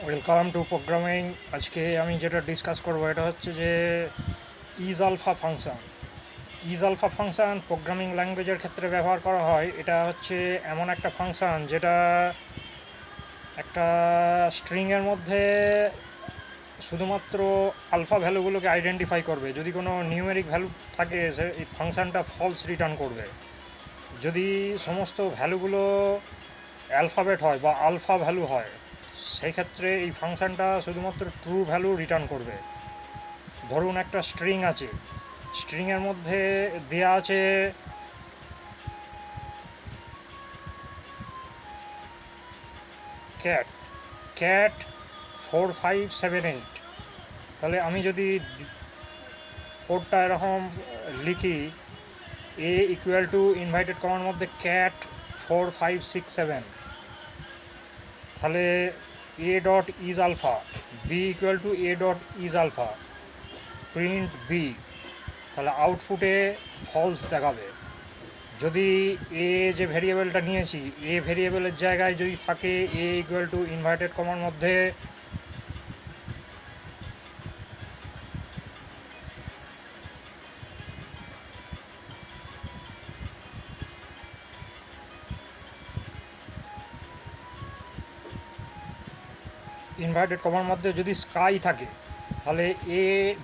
Welcome to programming. আজকে আমি যেটা ডিসকাস করব এটা হচ্ছে যে is alpha function. Is alpha function programming ল্যাঙ্গুয়েজের ক্ষেত্রে ব্যবহার করা হয়। এটা হচ্ছে এমন একটা ফাংশন যেটা একটা স্ট্রিংয়ের মধ্যে শুধুমাত্র আলফা ভ্যালুগুলোকে আইডেন্টিফাই করবে। যদি কোনো নিউমেরিক ভ্যালু থাকে এই ফাংশনটা ফলস রিটার্ন করবে। যদি সমস্ত ভ্যালুগুলো অ্যালফাবেট হয় বা আলফা ভ্যালু হয়, সেই ক্ষেত্রে এই ফাংশনটা শুধুমাত্র ট্রু ভ্যালু রিটার্ন করবে। ধরুন একটা স্ট্রিং আছে, স্ট্রিংয়ের মধ্যে দেয়া আছে ক্যাট ক্যাট 4578। তাহলে আমি যদি কোডটা এরকম লিখি, এ ইকুয়াল টু ইনভাইটেড কমার মধ্যে ক্যাট 4567, তাহলে a dot is alpha, b equal to A dot is alpha, print B, তাহলে আউটপুটে ফলস দেখাবে। যদি এ যে ভেরিয়েবলটা নিয়েছি, এ ভেরিয়েবলের জায়গায় যদি থাকে এ ইকুয়াল টু ইনভার্টেড কমার মধ্যে ইনভার্টেড কমার মধ্যে যদি স্কাই থাকে, তাহলে A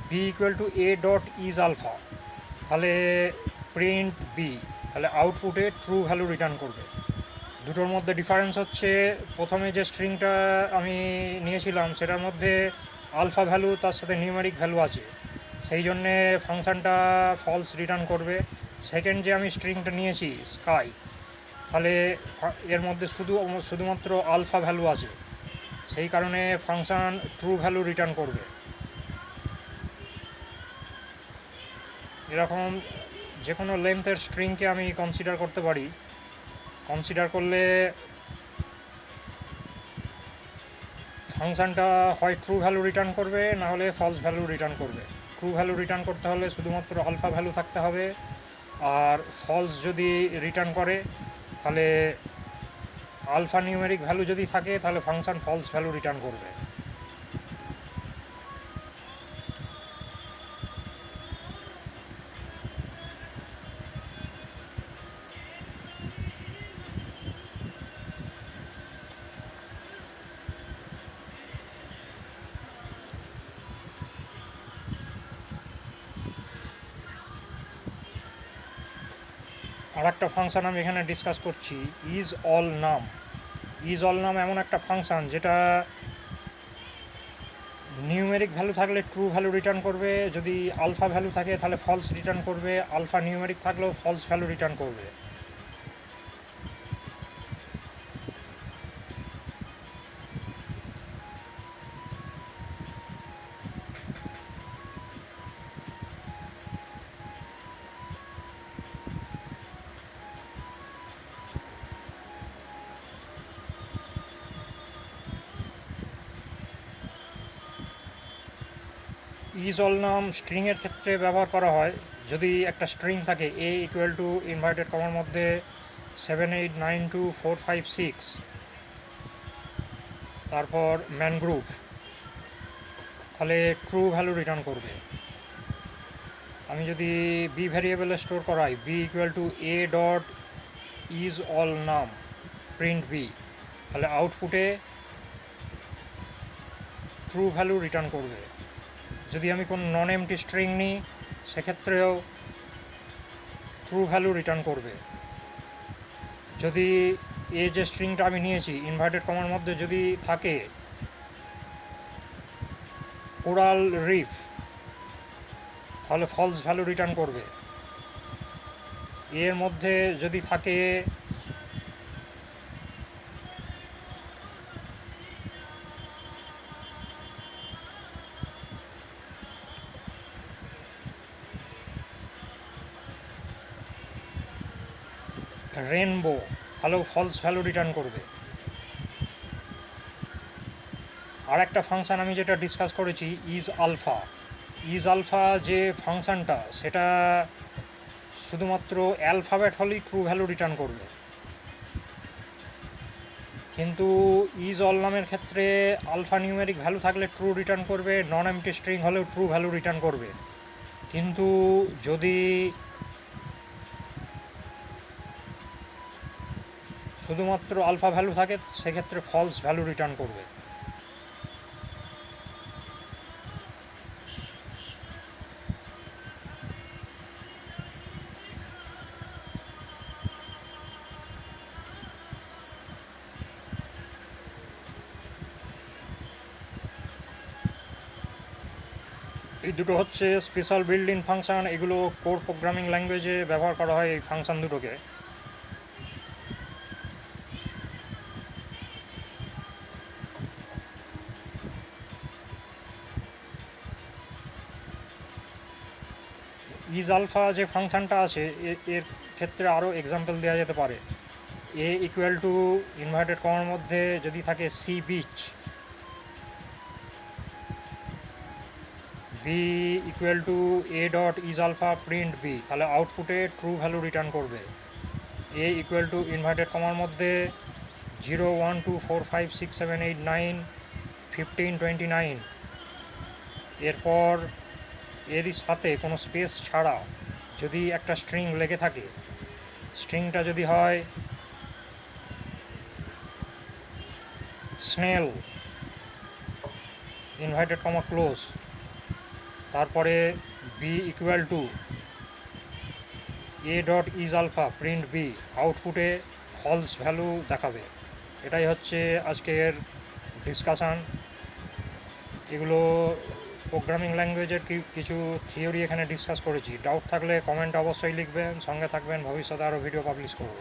B equal to A dot is alpha, তাহলে প্রিন্ট বি, তাহলে আউটপুটে ট্রু ভ্যালু রিটার্ন করবে। দুটোর মধ্যে ডিফারেন্স হচ্ছে, প্রথমে যে স্ট্রিংটা আমি নিয়েছিলাম সেটার মধ্যে আলফা ভ্যালু তার সাথে নিউমেরিক ভ্যালু আছে, সেই জন্যে ফাংশানটা ফলস রিটার্ন করবে। সেকেন্ড যে আমি স্ট্রিংটা নিয়েছি স্কাই, তাহলে এর মধ্যে শুধুমাত্র আলফা ভ্যালু আছে, সেই কারণে ফাংশান ট্রু ভ্যালু রিটার্ন করবে। এরকম যে কোনো লেন্থের স্ট্রিংকে আমি কনসিডার করতে পারি। কনসিডার করলে ফাংশানটা হয় ট্রু ভ্যালু রিটার্ন করবে, না হলে ফলস ভ্যালু রিটার্ন করবে। ট্রু ভ্যালু রিটার্ন করতে হলে শুধুমাত্র আলফা ভ্যালু থাকতে হবে, আর ফলস যদি রিটার্ন করে তাহলে আলফা নিউমেরিক ভ্যালু যদি থাকে তাহলে ফাংশন ফলস ভ্যালু রিটার্ন করবে। আর একটা ফাংশন আমি এখানে ডিসকাস করছি, ইজ অল নাম। ইজ অল নাম এমন একটা ফাংশন যেটা নিউমেরিক ভ্যালু থাকলে ট্রু ভ্যালু রিটার্ন করবে, যদি আলফা ভ্যালু থাকে তাহলে ফলস রিটার্ন করবে, আলফা নিউমেরিক থাকলেও ফলস ভ্যালু রিটার্ন করবে। ইজ অল নাম স্ট্রিংয়ের ক্ষেত্রে ব্যবহার করা হয়। যদি একটা স্ট্রিং থাকে এ ইকুয়াল টু ইনভার্টেড কমার মধ্যে 7892456, তারপর ম্যান গ্রুপ, তাহলে ট্রু ভ্যালু রিটার্ন করবে। আমি যদি বি ভ্যারিয়েবলে স্টোর করাই b equal to A dot is all num, print B, তাহলে আউটপুটে ট্রু ভ্যালু রিটার্ন করবে। যদি আমি কোনো নন এমটি স্ট্রিং নিই সেক্ষেত্রেও ট্রু ভ্যালু রিটার্ন করবে। যদি এ যে স্ট্রিংটা আমি নিয়েছি ইনভার্টেড কমার মধ্যে যদি থাকে কোরাল রিফ, তাহলে ফলস ভ্যালু রিটার্ন করবে। এর মধ্যে যদি থাকে রেনবো, তাহলেও ফলস ভ্যালু রিটার্ন করবে। আর একটা ফাংশান আমি যেটা ডিসকাস করেছি ইজ আলফা। ইজ আলফা যে ফাংশানটা সেটা শুধুমাত্র অ্যালফাবেট হলেই ট্রু ভ্যালু রিটার্ন করবে। কিন্তু ইজ অল নামের ক্ষেত্রে আলফা নিউমেরিক ভ্যালু থাকলে ট্রু রিটার্ন করবে, নন এমটি স্ট্রিং হলেও ট্রু ভ্যালু রিটার্ন করবে। কিন্তু যদি শুধুমাত্র আলফা ভ্যালু থাকে সেক্ষেত্রে ফলস ভ্যালু রিটার্ন করবে। এই দুটো হচ্ছে স্পেশাল বিল্ড ইন ফাংশন, এগুলো কোর প্রোগ্রামিং ল্যাঙ্গুয়েজে ব্যবহার করা হয় এই ফাংশন দুটোকে। ইজ আলফা যে ফাংশনটা আছে এর ক্ষেত্রে আরও এক্সাম্পল দেওয়া যেতে পারে। এ ইকুয়াল টু ইনভার্টেড কমার মধ্যে যদি থাকে sea beach, b equal to A dot is alpha print B, তাহলে আউটপুটে ট্রু ভ্যালু রিটার্ন করবে। এ ইকুয়াল টু ইনভার্টেড কমার মধ্যে 0 1 2 4 5 6 7 8 9 15 29, এরপর এরই সাথে কোনো স্পেস ছাড়া যদি একটা স্ট্রিং লেগে থাকে, স্ট্রিংটা যদি হয় স্নেল ইনভার্টেড কমা ক্লোজ, তারপরে b equal to A dot is alpha print b, আউটপুটে ফলস ভ্যালু দেখাবে। এটাই হচ্ছে আজকের ডিসকাশান। এগুলো প্রোগ্রামিং ল্যাঙ্গুয়েজের কিছু থিওরি এখানে ডিসকাস করেছি। ডাউট থাকলে কমেন্ট অবশ্যই লিখবেন, সঙ্গে থাকবেন, ভবিষ্যতে আরও ভিডিও পাবলিশ করব।